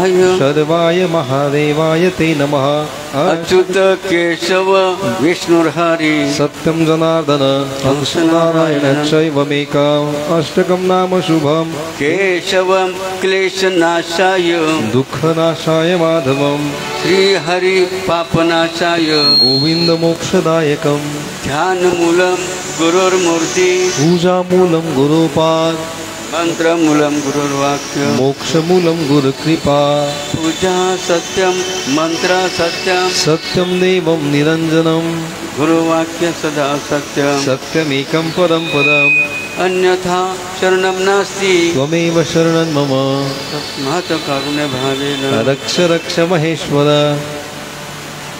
केशवाय सर्वाय महादेवाय ते नमः। अच्युत केशव विष्णुर्हरि सत्यं जनार्दन हंसनारायण चैवमेकम् अष्टकं नाम शुभम्। केशवं क्लेशनाशाय दुःखनाशाय माधवम् श्रीहरि पापनाशाय गोविन्द मोक्षदायकम्। ध्यानमूलं गुरुर्मूर्ति पूजामूलं गुरुपाद मंत्रमूलं गुरुर्वाक्य मोक्षमूलं गुरुकृपा। पूजा सत्यं मंत्र सत्यं सत्यं देवं निरञ्जनं गुरुवाक्य सदा सत्यं सत्यमेकं परं पदम्। अन्यथा शरणं नास्ति त्वमेव शरणं मम तस्मात् कारुण्यभावेन रक्ष रक्ष महेश्वर।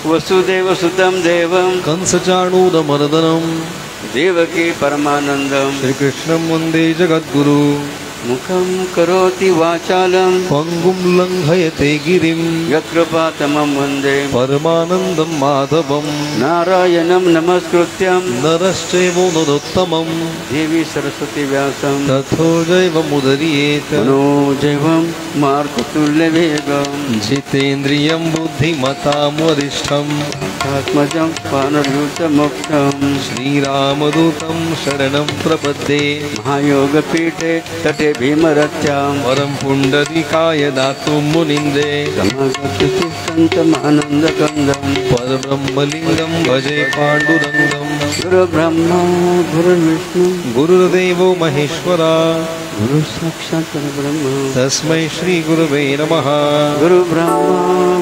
वसुदेवसुतं देवं कंसचाणूरमर्दनं देवकी परमानन्दं श्रीकृष्णं वन्दे जगद्गुरु। मुखं करोति वाचालं पङ्गुं लङ्घयते गिरिं यत्कृपातमं वन्दे परमानन्दं माधवं। नारायणं नमस्कृत्यं नरश्चैव नरोत्तमं देवी सरस्वती व्यासं ततो जैवमुदीरयेत्। मनोजैवं मार्गतुल्यवेगं जितेन्द्रियं बुद्धिमतां वरिष्ठम् आत्मजं पानरूतमोक्षं श्रीरामदूतं शरणं प्रपद्ये। महायोगपीठे तटे भीमरथ्यां परं पुण्डरीकाय दातुं मुनिन्दे समागतचित्तन्तमानन्दकन्दं परब्रह्मलिङ्गं भजे पाण्डुरङ्गं। गुरुब्रह्मा गुरुर्विष्णु गुरुर्देवो महेश्वरा गुरुसाक्षात् परब्रह्म तस्मै श्रीगुरवे नमः। गुरुब्रह्मा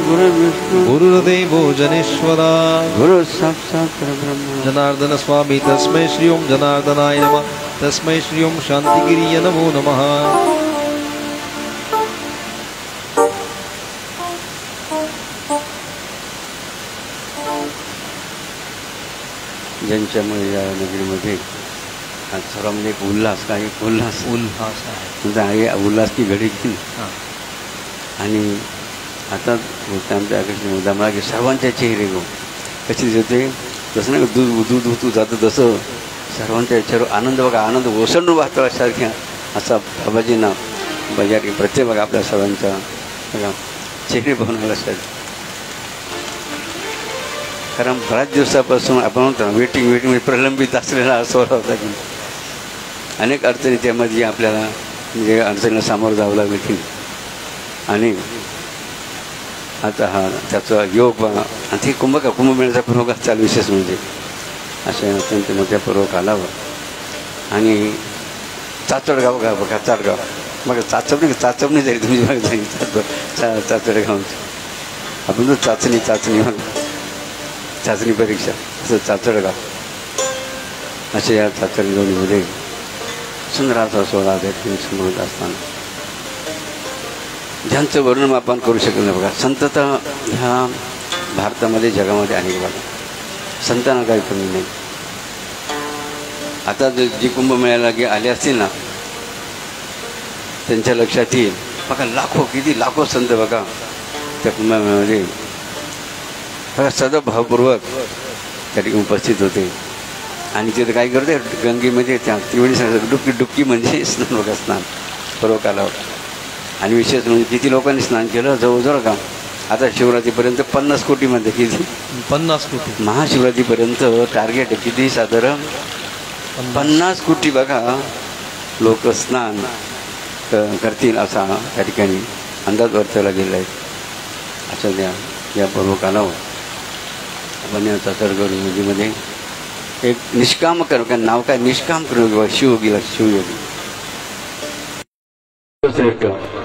गुरुर्विष्णु गुरुर्देवो जनेश्वरा गुरुसाक्षात् परब्रह्म जनार्दन स्वामी तस्मै श्री ओं जनार्दनाय नमः। तस्मै श्री ओं शांतिगिरिये नमो नमः। ज्यांच्यामुळे या नगरीमध्ये आज सर्वांमध्ये एक उल्हास काही उल्हास उल्हास आहे म्हणजे आहे उल्हास की घडी घेईल आणि आता आमच्या आकाशी मुद्दामळा की सर्वांच्या चेहरे गो कशी होते जसं नाही दूध दूध उतू जातं तसं सर्वांच्या याच्यावर आनंद बघा आनंद ओसंडून वाहतो सारख्या असा बाबाजींना बघा की प्रत्येक बघा आपल्या सर्वांच्या बघा चेहरे बघून असतात. कारण बऱ्याच दिवसापासून आपण म्हणतो वेटिंग प्रलंबित असलेला स्वभाव होता की अनेक अडचणी त्यामध्ये आपल्याला म्हणजे अडचणीला सामोरं जावं लागलं की आणि आता हा त्याचा योग आणि ते कुंभमेळ्याचा पर्व चालू विशेष म्हणजे अशा अत्यंत मोठ्या पर्व कालावं आणि चाचडगाव बघा चाचडगाव बघा चाचपणी जाईल तुम्ही बघा जाईल चाचडगावची आपण तर चाचणी परीक्षा असं चाचडगाव असे या चाचडगावमध्ये सुंदर असा सोहळा समोर असताना ज्यांचं वर्णन आपण करू शकत नाही बघा. संतता ह्या भारतामध्ये जगामध्ये अनेक बघा संतांना काही कमी नाही. आता जी कुंभमेळ्याला आले असतील ना त्यांच्या लक्षात येईल बघा किती लाखो संत बघा त्या कुंभमेळ्यामध्ये बघा सदभावपूर्वक त्या ठिकाणी उपस्थित होते आणि तिथे काय करते गंगेमध्ये त्या त्रिवेणी डुबकी म्हणजे स्नान बघा स्नान पर्व कालावर आणि विशेष म्हणजे किती लोकांनी स्नान केलं जवळजवळ का आता शिवरात्रीपर्यंत 50 कोटीमध्ये किती 50 कोटी महाशिवरात्रीपर्यंत टार्गेट आहे किती साधारण 50 कोटी बघा लोक स्नान करतील असा त्या ठिकाणी अंदाज वर्तवला गेला आहे. अशा या पर्व कालावर आपण या चाचडगड नदीमध्ये एक निष्काम करू का नाव काय निष्काम करू शिवयोगीला शिवयोगी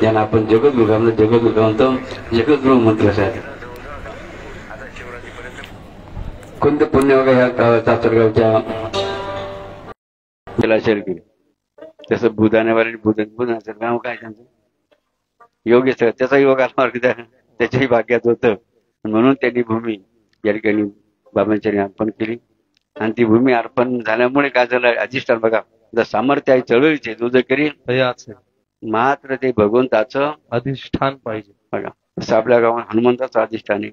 ज्यांना आपण जगद्गुरू म्हणतो जगद्गुरू मंत्र आहे. कोणतं पुण्य बघा ह्या चाचडगावच्या जलाशय केले तसं बुधाण्यावर बुधाचं गाव काय त्यांचं योगेश त्याचा योग मार्ग त्याच्याही भाग्यात होतं म्हणून त्यांनी भूमी या ठिकाणी बाबांच्या अर्पण केली आणि ती भूमी अर्पण झाल्यामुळे काय झालं अधिष्ठान बघा जर सामर्थ्य आहे चळवळीचे जो जर करील मात्र ते भगवंताचं अधिष्ठान पाहिजे बघा. तसं आपल्या गावात हनुमंताचं अधिष्ठान आहे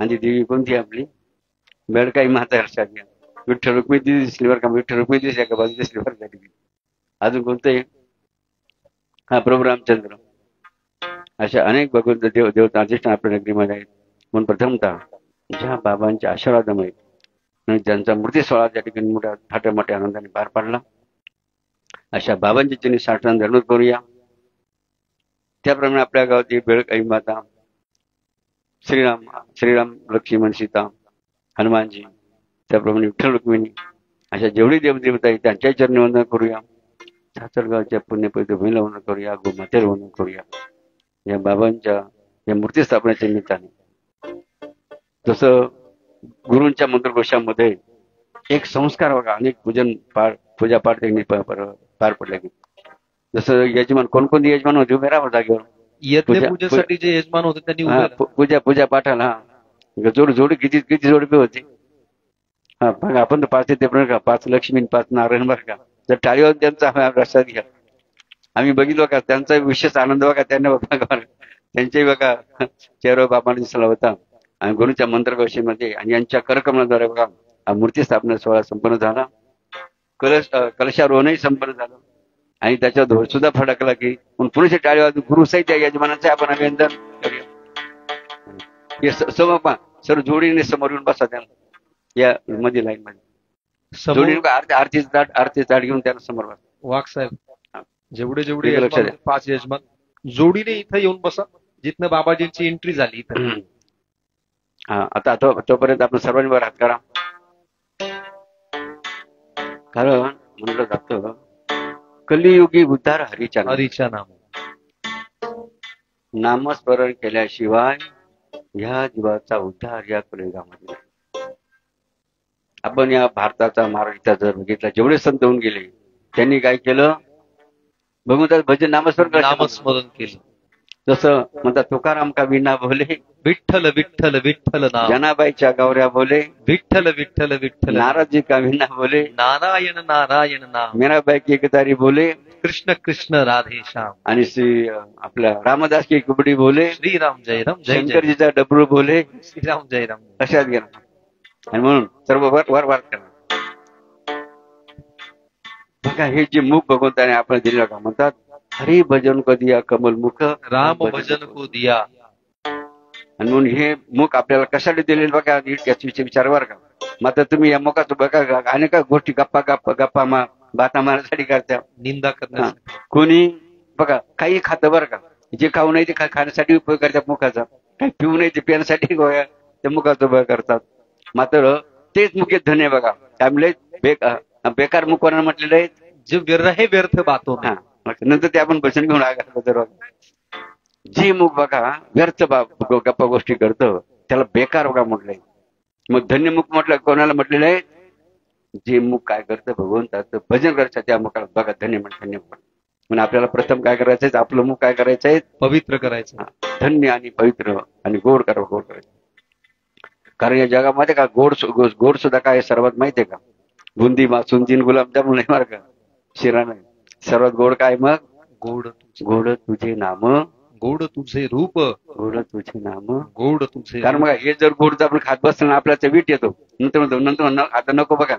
आणि ती देवी कोणती आपली बेडकाई माता लक्षात घ्या. विठ्ठल रुक्मिणी दिसली बरं का विठ्ठल रुक्मिणी दिसली का बाजू दिसली बरं का अजून कोणतं आहे हा प्रभू रामचंद्र अशा अनेक भगवंत देवता अधिष्ठान आपल्या नगरीमध्ये आहेत. म्हणून प्रथमतः ज्या बाबांच्या आशीर्वादामुळे आणि ज्यांचा मूर्ती सोहळा त्या ठिकाणी मोठ्या मोठ्या आनंदाने पार पाडला, अशा बाबांची चिन्ह साठवण धर्म करूया. त्याप्रमाणे आपल्या गावात बेळकाई माता, श्रीराम लक्ष्मण सीता, हनुमानजी, त्याप्रमाणे विठ्ठल रुक्मिणी, अशा जेवढी देवदेवता आहेत त्यांच्याही चरणी वंदन करूया. सासरगावच्या पुण्यपवित्र भूमीला वंदन करूया, गोमातेला वंदन करूया. या बाबांच्या या मूर्ती स्थापनेच्या निमित्ताने जसं गुरूंच्या मंत्रघोषामध्ये एक संस्कार बघा, अनेक पूजापाठ त्यांनी पार पडले. जसं यजमान, कोणकोणते यजमान होते उभे राहा जागेवर पूजेसाठी, जे यजमान होते त्यांनी पूजा पाठाला जोडी किती जोडपे होते. हा बघा, आपण तर 5 ते 5 लक्ष्मी 5 नारायण बरं का. जर टाळीवर त्यांचा प्रसाद घ्या. आम्ही बघितलं का त्यांचा विशेष आनंद बघा, त्यांना बघा त्यांच्याही बघा चेहरा बाबांना दिसला होता. आणि गुरुच्या मंत्रघोषेमध्ये आणि यांच्या करकमनाद्वारे बघा हा मूर्ती स्थापना सोहळा संपन्न झाला. कलशारोहणही संपन्न झालं आणि त्याच्यावर ध्वज सुद्धा फडकला की पुरुष टाळी वाजून गुरु सहित यजमानाचे आपण अभिनंदन करूया. हे सर्व जोडीने समोर येऊन बसा त्यांना या मध्ये लाईन मध्ये जोडीने आरती ताट घेऊन त्यांना समोर बसा. वाघ साहेब, जेवढे लक्षात 5 यजमान जोडीने इथं येऊन बसा जिथनं बाबाजींची एंट्री झाली इथं. हा, आता तोपर्यंत आपण सर्वांनी वर हात करा. कारण म्हणलं जातं कलियुगी उद्धार हरीच्या नामस्मरण केल्याशिवाय ह्या जीवाचा उद्धार या कलियुगामध्ये. आपण या भारताचा महाराष्ट्राचा जर बघितला, जेवढे संत होऊन गेले त्यांनी काय केलं, भगवंताचं भजन नामस्मरण केलं. जसं म्हणतात तुकाराम का विना बोले विठ्ठल विठ्ठल विठ्ठल नाम, जनाबाईच्या गौऱ्या बोले विठ्ठल विठ्ठल विठ्ठल, नारदजी का विना बोले नारायण नारायण नाम, मीराबाई की एकतारी बोले कृष्ण कृष्ण राधे श्याम, आणि श्री आपल्या रामदास की कुबडी बोले श्रीराम जय राम, शंकरजीचा डबरू बोले श्रीराम जय राम. अशात गेला. आणि म्हणून सर्व वर करा. बघा हे जे मुख भगवंताने आपण दिले का, म्हणतात हरी भजन को दिया कमल मुख, राम भजन को दिया. आणि म्हणून हे मुख आपल्याला कशासाठी दिले बघा, याच्या विचार का. मात्र तुम्ही या मुखाचं बघा अनेक गोष्टी गप्पा बाता मारण्यासाठी करता, निंदा करण्या कोणी बघा काही खातं बरं का, जे खाऊ नाही ते खाण्यासाठी उपयोग करतात मुखाचा, काही पिऊ नाही ते पिण्यासाठी त्या मुखाचा उपयोग करतात. मात्र तेच मुख्य धन्य बघा त्यामुळे बेकार मुखवर्ण म्हटलेलं आहे, जे व्यर्थ बातो. नंतर ते आपण भजन घेऊन आगार. जे मुख बघा व्यर्थ गप्पा गोष्टी करतं त्याला बेकार बघा म्हटलंय. मग धन्य मुख म्हटलं कोणाला म्हटलेलं आहे, जे मुख काय करतं भगवंताचं भजन करायचं त्या मुखाला बघा धन्य म्हणून आपल्याला प्रथम काय करायचंय, आपलं मुख काय करायचंय, पवित्र करायचं. धन्य आणि पवित्र आणि गोड करायचं. कारण या जगामध्ये का गोड सुद्धा काय सर्वात माहितीये का, बुंदी बासुंदी गुलाबजामुन नाही मार का, शिरा नाही. सर्वात गोड काय मग, गोड तुझे नाम, गोड तुझे रूप, गोड तुझे नाम, गोड तुझे. कारण मग हे जर गोड आपण खात बसलं आपल्याला वीट येतो. नंतर आता नको बघा,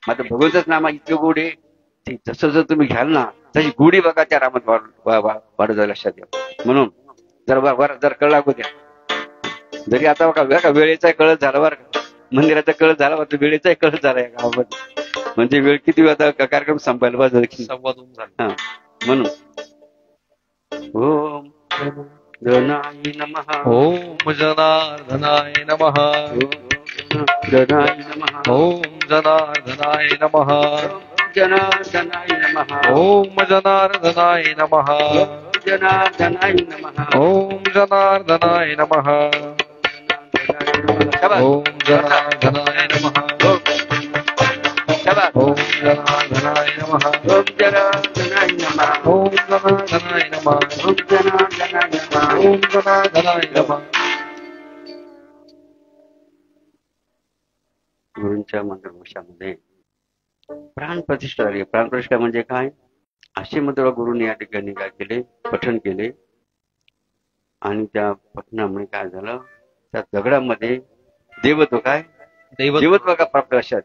मात्र भगवंतच नाम इतकं गोड आहे, जसं जर तुम्ही घ्याल ना तशी गुढी बघा त्या रामात वाढत जाईल लक्षात घ्या. म्हणून जर कळ लागू द्या. जरी आता बघा वेळेचा कळत झाला बरं का, मंदिराचा कळत झाला बरं, वेळेचाही कळत झाला या गावामध्ये. म्हणजे वेळ किती आता कार्यक्रम संपायला पाहिजे, संवाद झाला. हा म्हणून ओम जनाय नमः, ओम जनार्दनाय नमः, जनाय नमः, ओम जनार्दनाय नमः, जनार्दनाय नमः, ओम जनार्दनाय नमः, जनार्दनाय नमः, ओम जनार्दनाय नमः, ओम जनार्दनाय नमः, ओम जनार्दनाय नमः, ओम जनार्दनाय नमः, ओम जनार्दनाय नमः, ओम जनार्दनाय नमः, ओम जनार्दनाय नमः. गुरूंच्या मंत्रघोषामध्ये प्राणप्रतिष्ठा झाली. प्राणप्रतिष्ठा म्हणजे काय, असे मंत्र गुरुने या ठिकाणी काय केले, पठण केले. आणि त्या पठणामुळे काय झालं, त्या दगडामध्ये देवत्व काय, देवत्व का प्राप्त लक्षात.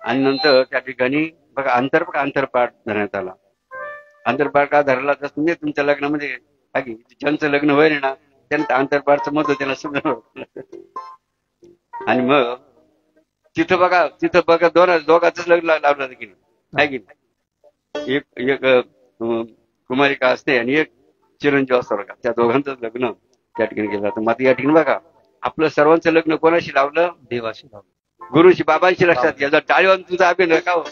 आणि नंतर त्या ठिकाणी बघा अंतरपाठ धरण्यात आला. अंतरपार का धरला तर तुम्ही तुमच्या लग्नामध्ये ज्यांचं लग्न होईल ना त्यांचं अंतरपारचं महत्व त्याला समजणार. आणि मग तिथं बघा दोघांच लग्न लावलं की नाही की नाही. एक कुमारिका असते आणि एक चिरंजीव असतो बघा, त्या दोघांचं लग्न त्या ठिकाणी केलं जातं. मात्र या ठिकाणी बघा आपलं सर्वांचं लग्न कोणाशी लावलं? देवाशी लावलं, गुरुशी, बाबांशी. लक्षात घ्या. जर टाळीवान तुझा अभिनय का हो,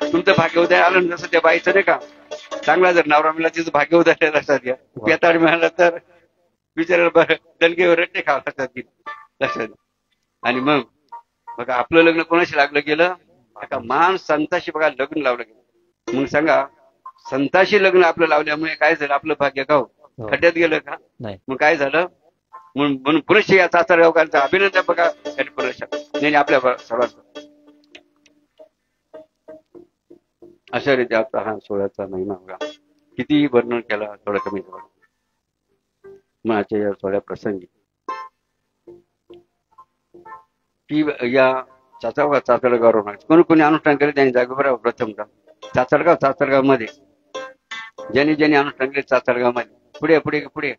तुमचं भाग्योदय आलं जसं त्या बाईचं नाही का, चांगला जर नवरा मिळाला तिचं भाग्योदय लक्षात घ्या. पेताड मिळाला तर बिचाराला दणकेवर रट्टे खावं लक्षात घ्या. आणि मग बघा आपलं लग्न कोणाशी लागलं गेलं? एका महान संताशी बघा लग्न लावलं गेलं. मग सांगा संताशी लग्न आपलं लावल्यामुळे काय झालं? आपलं भाग्य का हो खड्ड्यात गेलं का? नाही. मग काय झालं? म्हणून पुरुष या चाचरगावकरांचा अभिनंदन बघा त्यांनी पुरुष नाही आपल्या सर्वांचा. अशा रीती आता हा 16चा महिना बघा किती वर्णन केला थोडं कमी झालं. मनाच्या या थोड्या प्रसंगी की या चाचरगाव कोणी अनुष्ठान केले त्यांनी जागोबरा प्रथम चाचरगाव मध्ये ज्यांनी अनुष्ठान केले चाचरगाव मध्ये पुढे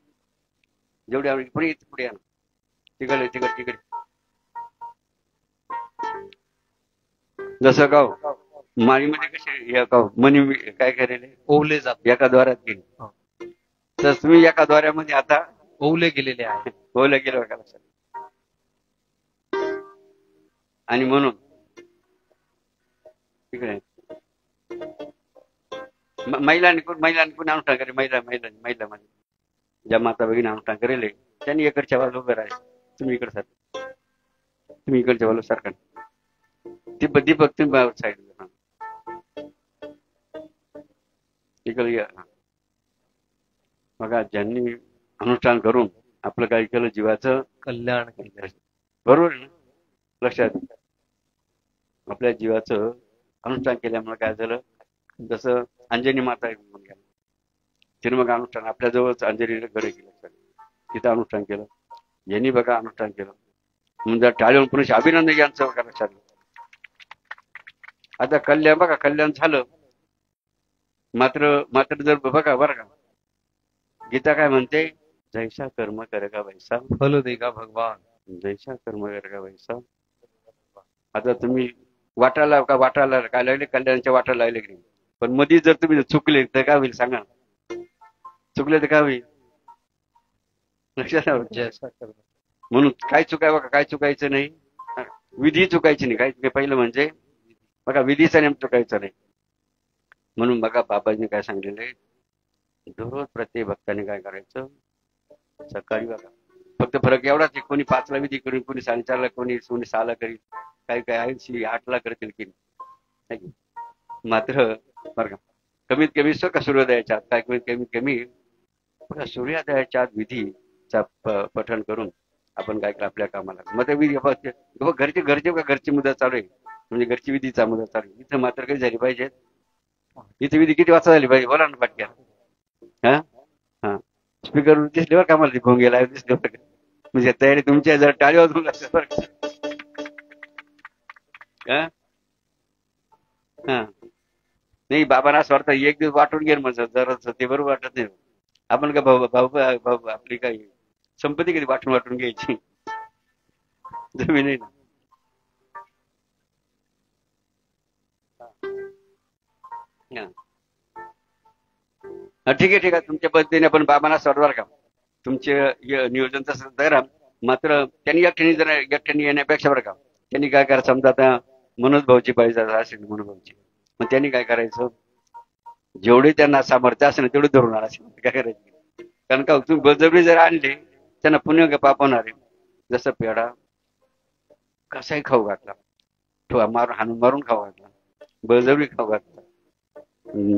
जेवढे पुढे या तिकडे जसं गाव माळीमध्ये कसे गाव मनी काय करेल ओवले जात एका द्वारात गेले, तर तुम्ही एका द्वारामध्ये आता ओवले गेलेले आहे. ओवले गेले बघा लक्षात. आणि म्हणून तिकडे महिलांनी कोणी अनुष्ठान करे, महिलांमध्ये ज्या माता भगिनी अनुष्ठान करेल त्यांनी इकडच्या बाजू उभे राहायचं. तुम्ही इकडच्या बाजू सारखा दीपक तुम्ही साईड इकडे या. बघा ज्यांनी अनुष्ठान करून आपलं काय केलं? जीवाचं कल्याण केलं. बरोबर आहे ना? लक्षात आपल्या जीवाचं अनुष्ठान केल्यामुळे काय झालं? जसं अंजनी माता म्हणून गेला तिने मग अनुष्ठान आपल्या जवळच अंजनीला घडे गेलं, तिथं अनुष्ठान केलं. यांनी बघा अनुष्ठान केलं म्हणजे टाळून पुन्हा अभिनंदन यांचं बघा लक्षात. आता कल्याण झालं. मात्र जर बघा बरं का गीता काय म्हणते? जैसा कर्म करेगा वैसा फल देगा भगवान. जैसा कर्म करेगा वैसा. आता तुम्ही वाटायला काय लागले? कल्याणाच्या वाटायला लागले की नाही? पण मध्ये जर तुम्ही चुकले तर काय होईल सांगा? चुकले तर काय होईल? लक्षात. म्हणून काय बघा काय चुकायचं नाही, विधी चुकायची नाही. काय पहिलं म्हणजे बघा विधीचा नेम चुकायचा नाही. म्हणून बघा बाबाजीने काय सांगितलेलं दररोज प्रत्येक भक्ताने काय करायचं? सकाळी बघा फक्त फरक एवढाच आहे, कोणी 5ला विधी करील, कोणी 4:30ला, कोणी 6ला करील, काही 8ला करतील की नाही. मात्र बरं का कमीत कमी सूर्योदयाच्या काय कमीत कमी बघा सूर्योदयाच्या विधीचा पठण करून आपण काय केलं आपल्या कामाला. मग विधी घरची मुदत चालू आहे म्हणजे घरची विधीचा मुदत चालू आहे. इथं मात्र कधी झाली पाहिजे? इथे विधी किती वाजता झाली पाहिजे? बोला ना पटक्या. हा स्पीकर दिसल्यावर कामाला घेऊन गेला दिसले बरं म्हणजे तयारी तुमच्या जर टाळी वाजवून लागते बरं का. नाही बाबांना असं वाटतं एक दिवस वाटून घेईल म्हणजे जरा ते बरोबर वाटत नाही. आपण का भाऊ आपली काही संपत्ती कधी वाटून घ्यायची जमीन नाही ना. ठीक आहे तुमच्या पद्धतीने पण बाबांना सरदार का तुमचे नियोजन तसं करा. मात्र त्यांनी एकट्याने येण्यापेक्षा बरं का त्यांनी काय करायचं? समजा आता मनोज भाऊची पाहिजे असेल मनोज भाऊची, मग त्यांनी काय करायचं? जेवढे त्यांना सामर्थ्य असेल तेवढे धरून असेल काय करायचं? कारण का तुम्ही बळजबरी जर आणले त्यांना पुण्य पाप होणार आहे. जसं पेढा कसाही खाऊ घातला, मारून खाऊ घातला, बळजबरी खाऊ घातला,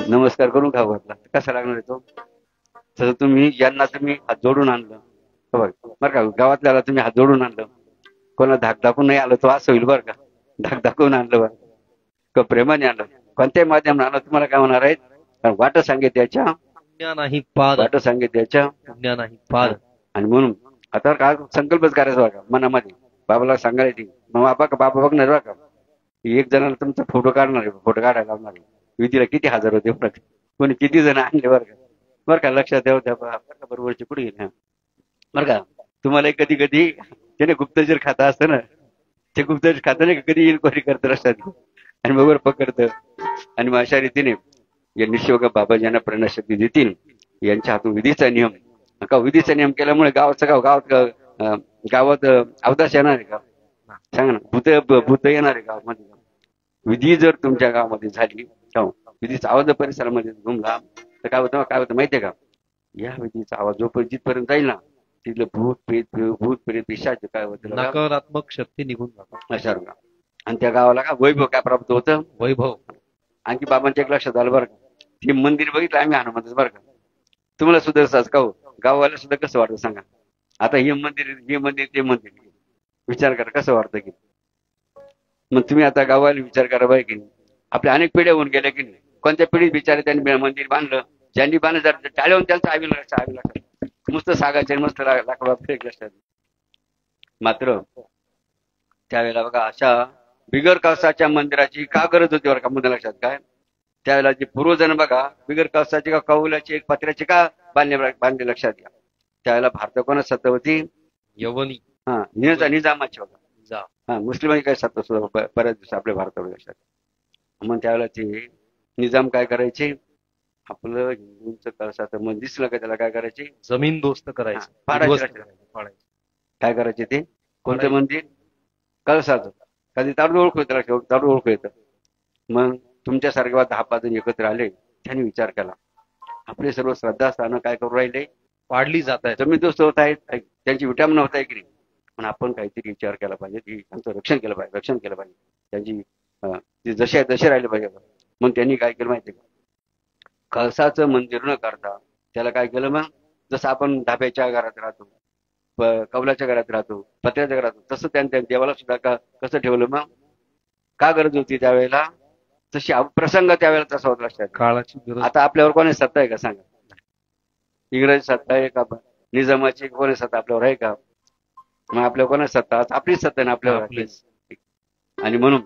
नमस्कार करून खाऊ घातला, कसा लागणार आहे तो? तसं तुम्ही हात जोडून आणलं बरं का, गावातल्याला तुम्ही हात जोडून आणलं, कोणा धाक दाखवून नाही आलं तो असं होईल बरं का. धाक दाखवून आणलं बरं का प्रेमाने आणलं, कोणत्याही माध्यमाने आणलं तुम्हाला काय होणार आहेत? वाट सांगे त्याच्या नाही पाद, वाट सांगे त्याच्या नाही पाद. आणि म्हणून आता काय संकल्पच करायचा बघा मनामध्ये, बाबाला सांगायची. मग बाबा बघणार बघा एक जणाला तुमचा फोटो काढणार आहे, फोटो काढायला लावणार आहे. विधीला किती हजार होते कोणी किती जण आणले बरं का लक्षात ठेवा त्या बरं का बरोबरचे कुठे गेले बरं का. तुम्हाला कधी कधी त्याने गुप्तचर खातं असतं ना, ते गुप्तचर खातं नाही कधी इन्क्वायरी करतं लक्षात आणि बरोबर पकडतं. आणि मग अशा रीतीने या निशिवका बाबाजी यांना प्रेरणाशक्ती देतील. यांच्या हातून विधीचा नियम का विधीचा नियम केल्यामुळे गावात अवकाश येणार आहे का सांगा ना. भूत येणार आहे गावामध्ये. विधी जर तुमच्या गावामध्ये झाली विधीचा आवाज परिसरामध्ये घुमला तर काय होतं माहितीये का. या विधीचा आवाज जो जिथपर्यंत जाईल ना तिथलं भूत प्रेत पिशाच काय होतं नकारात्मक शक्ती निघून जातात अशा. आणि त्या गावाला का वैभव काय प्राप्त होतं वैभव. आणखी बाबांच्या एक लक्षात आलं बरं का. हे मंदिर बघितलं आम्ही हनुमानच बरं का. तुम्हाला सुद्धा सहज का हो गावाला सुद्धा कसं वाटतं सांगा. आता हे मंदिर ते मंदिर विचार करा कसं वाटतं की. मग तुम्ही आता गावाला विचार करा बाय की नाही. आपल्या अनेक पिढ्या होऊन गेल्या की नाही. कोणत्या पिढीत बिचारे त्यांनी मंदिर बांधलं ज्यांनी बांधलं जर टाळ्याहून त्यांचं आवी लागतं नुसतं सागायचे मस्त लाकडा फेक लक्षात. मात्र त्यावेळेला बघा अशा बिगर कळसाच्या मंदिराची का गरज होती बरं का मुद्दा लक्षात काय. त्यावेळेला जे पूर्वजण बघा बिगर कळसाची का कौलाची एक पत्र्याची का बांधले लक्षात घ्या. त्यावेळेला भारत कोणाच सत्ता होती यवनी निजामाची होता. मुस्लिमांची काय सत्ता सुद्धा बऱ्याच दिवस आपल्या भारतावर लक्षात. मग त्यावेळेला ते निजाम काय करायचे आपलं हिंदूंचं कळसाचं मंदिर दिसलं का त्याला काय करायचे जमीन दोस्त करायचं काय करायचे ते कोणतं मंदिर कळसाचं कधी ताडू ओळखू येतं ताडू ओळखू येतं. मग तुमच्यासारख्या 10-5 जण एकत्र आले त्यांनी विचार केला आपले सर्व श्रद्धास्थानं काय करू राहिले वाढली जात आहे जमीन दोस्त होत आहेत त्यांची विटामना होत आहे की नाही. पण आपण काहीतरी विचार केला पाहिजे की त्यांचं रक्षण केलं पाहिजे त्यांची जसे आहे तसे राहिले पाहिजे. मग त्यांनी काय केलं माहिती का कळसाचं मंदिर न करता त्याला काय केलं मग जसं आपण धाब्याच्या घरात राहतो कौलाच्या घरात राहतो पत्र्याच्या घरात तसं त्या देवाला सुद्धा कसं ठेवलं मग का गरज होती त्यावेळेला तशी प्रसंग त्यावेळेला तसा होता लक्षात. काळाची गरज. आता आपल्यावर कोणी सत्ता आहे का सांगा. इंग्रजी सत्ता आहे का निजामाची कोणी सत्ता आपल्यावर आहे का. मग आपल्यावर कोणी सत्ता आपलीच सत्ता आहे ना आपल्यावर. आणि म्हणून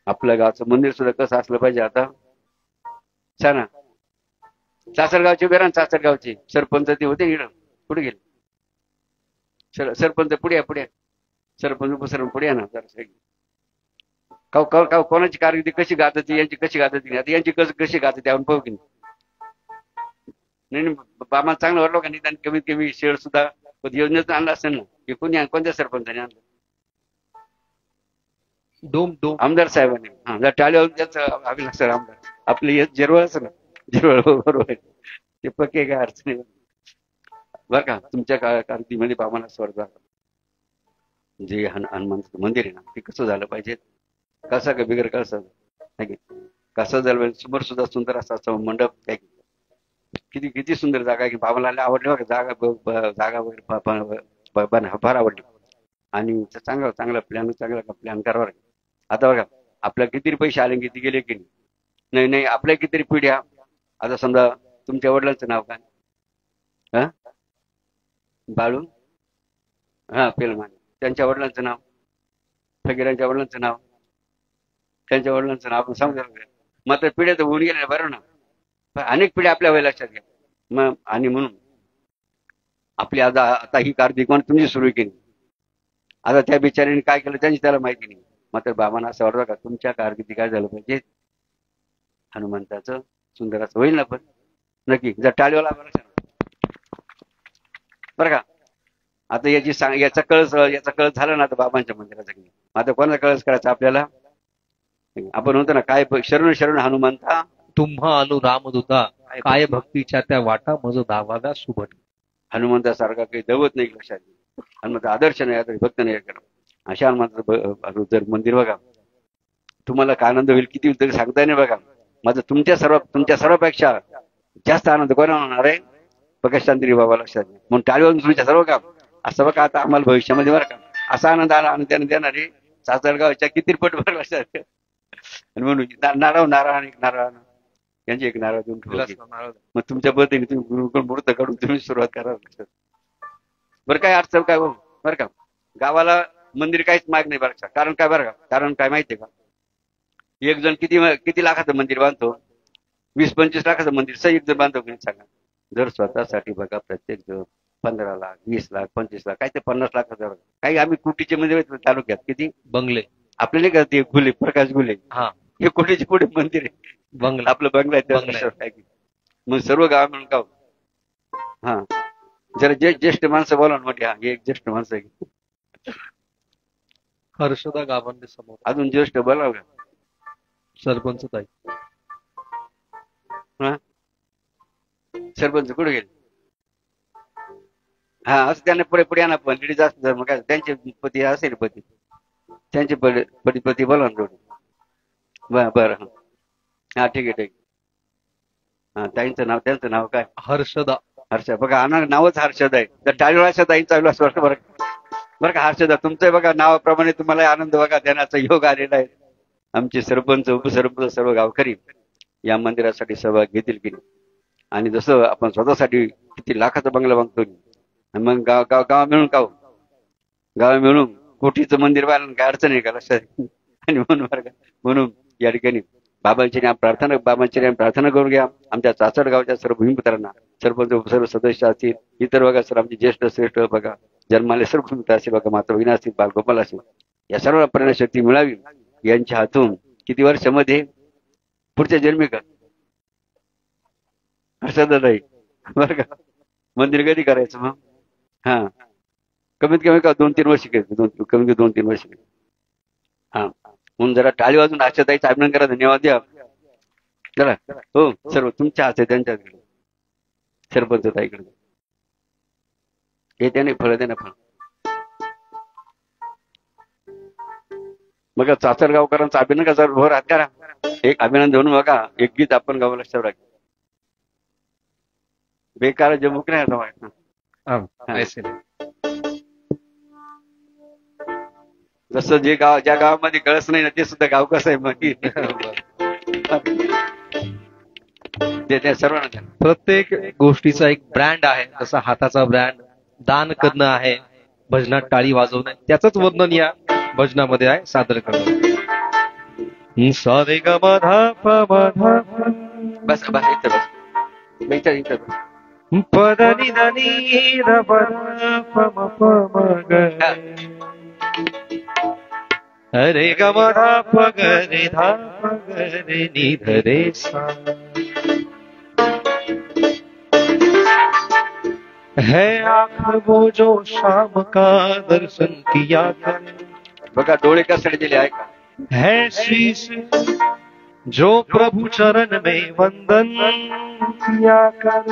आपल्या गावचं मंदिर सुद्धा कसं असलं पाहिजे आता छान. चासरगावचे बेरा चासरगावचे सरपंच ते होते इकडं कुठे गेले सरपंच पुढे सरपंच उपसरपंच पुढे ना जरा कोणाची कारकिर्दी कशी गात होती यांची कशी गात होती आता यांची कशी गात होती आपण पाहू की नाही. बाबा चांगलं वाटलं का नाही कमीत कमी शेअर सुद्धा योजनेतून आणलं असेल ना की कोणत्या सरपंचाने आणलं आमदार साहेबांनी. जर टाळीवर त्याचं अभिलाष सर आमदार आपले जेरवळ असं ना जेरवळ बरोबर ते पक्के काय अडचणी बरं का. तुमच्या कारकिर्दीमध्ये बाबांना स्वर्ग जे हनुमानचं मंदिर आहे ना ते कसं झालं पाहिजे कसं का बिगर कसं कसं झालं पाहिजे. समोर सुद्धा सुंदर असा मंडप काय किती सुंदर जागा आहे की बाबाला आवडली बघा जागा वगैरे फार आवडली. आणि चांगला प्लॅन करावा. आता बघा आपल्या किती पैसे आले किती गेले की नाही आपल्या किती पिढ्या आता समजा तुमच्या वडिलांचं नाव काय बाळू पेलमान त्यांच्या वडिलांचं नाव फकीरांच्या वडिलांचं नाव त्यांच्या वडिलांचं नाव आपण सांगू मात्र पिढ्या तर होऊन गेल्या बरं ना. पण अनेक पिढ्या आपल्या वय लक्षात घ्या मग. आणि म्हणून आपली आता ही कारकिर्दी कोण तुमची सुरू केली आता त्या बिचाऱ्यांनी काय केलं त्यांची त्याला माहिती नाही. मात्र बाबांना असं वाटतं का तुमच्या कारकिर्दी काय झालं पाहिजे हनुमंताचं सुंदर असं होईल ना. पण नक्की जर टाळीवाला बरं का. आता याचा कळस झाला ना आता बाबांच्या मंदिराचा. आता कोणाचा कळस करायचा आपल्याला आपण म्हणतो ना काय शरण हनुमंता तुम्हा अनुरामदूता काय भक्तीच्या त्या वाटा मज दावाव्या सुभट. हनुमंतासारखा काही दैवत नाही लक्षात. हनुमंत आदर्श नाही भक्त नाही करा. अशा हनुमंताचं जर मंदिर बघा तुम्हाला काय आनंद होईल किती तरी सांगता नाही बघा. माझं तुमच्या सर्वापेक्षा जास्त आनंद कोणा होणार आहे बघा शांती बाबा लक्षात. म्हणून टाळीवरून तुमच्या सर्व काम असं बघा आता आम्हाला भविष्यामध्ये बरं का असा आनंद आनंदाने देणारे सासरगावच्या किती पट बरं लक्षात. आणि म्हणून नारायण यांची एक नारळ देऊन ठेवला. मग तुमच्या पद्धतीने तुम्ही मूर्त काढून तुम्ही सुरुवात करा लक्षात. बरं काय अडचण काय हो बरं का. गावाला मंदिर काहीच माग नाही बरं का. कारण काय बरं का कारण काय माहितीये का एक जण किती लाखाचं मंदिर बांधतो 20-25 लाखाचं मंदिर सही जर बांधव की सांगा. जर स्वतःसाठी बघा प्रत्येक जण 15 लाख 20 लाख 25 लाख काय ते 50 लाखाचं काही आम्ही कोटीचे मंदिर तालुक्यात किती बंगले आपले नाही का ते गुले प्रकाश गुले हे कोटीचे पुढे मंदिर आहे. बंगला आपलं बंगला आहे. मग सर्व गाव मिळून गाव हा जरा ज्येष्ठ माणसं बोला ना म्हटलं. हे एक ज्येष्ठ माणसं आहे. हर्षदा गावांनी समोर अजून ज्येष्ठ बोलाव का सरपंच ताई. सरपंच कुठे गेले. हा असं त्यांना पुढे पुढे आणा पण लेडीज असत मग काय त्यांचे पती असेल पती त्यांचे पती बोला ना जोडी. बरं हा ठीक आहे ठीक आहे. हा त्यांचं नाव काय. हर्षदा. हर्षदा बघा नावच हर्षदा आहे. तर टाळीवाळाच्या ताई चालू असं वाटतं बरं का. हर्षदा तुमचं बघा नावाप्रमाणे तुम्हाला आनंद बघा देण्याचा योग आलेला आहे. आमचे सरपंच उपसरपंच सर्व गावकरी या मंदिरासाठी सहभाग घेतील की नाही. आणि जसं आपण स्वतःसाठी किती लाखाचा बंगला बांधतो मग गाव मिळून गाव मिळून कोटीचं मंदिर बांधून काय अडचण आहे का लक्षात. आणि म्हणून या ठिकाणी बाबांची प्रार्थना करून घ्या. आमच्या चाचड गावच्या सर्व भूमिपुत्रांना सरपंच सर्व सदस्य असतील इतर बघा सर आमचे ज्येष्ठ श्रेष्ठ बघा जन्माले सर्व भूमिपुत्र असतील बघा माता भगिनी असतील बालगोपाल असतील या सर्व प्रेरणा शक्ती मिळावी यांच्या हातून किती वर्षामध्ये पुढच्या जन्मी का असं नाही बरं का. मंदिर कधी करायचं मग हा कमीत कमी का 2-3 वर्ष कमीत कमी 2-3 वर्ष हा म्हणून जरा टाळी वाजून आशाताईचं अभिनंदन करा. धन्यवाद द्या चला. हो सर्व तुमच्या हात आहे त्यांच्याकडे सरपंच ताईकडे हे त्याने फळ द्या ना फळ. बघा चाचर गावकरांचा अभिनंदन कसा भर हात करा. एक अभिनंदन देऊन बघा एक गीत आपण गावाला लक्षात राखा. बेकार जमुक नाही जसं ज्या गावामध्ये कळस नाही ना ते सुद्धा गाव कसं आहे मग ते सर्वांना प्रत्येक गोष्टीचा एक ब्रँड आहे. जसा हाताचा ब्रँड दान करणं आहे भजनात टाळी वाजवणं त्याचंच वर्णन या भजनामध्ये आहे सादर करणं. सारे ग बस इथं बस पदनी दनी अरे ग मधा पगरे धा पगरे निधरे सा है आखर वो जो शाम का दर्शन किया कर. बघा डोळे कसे दिले आहे का. है शीश जो प्रभु चरण में वंदन किया कर.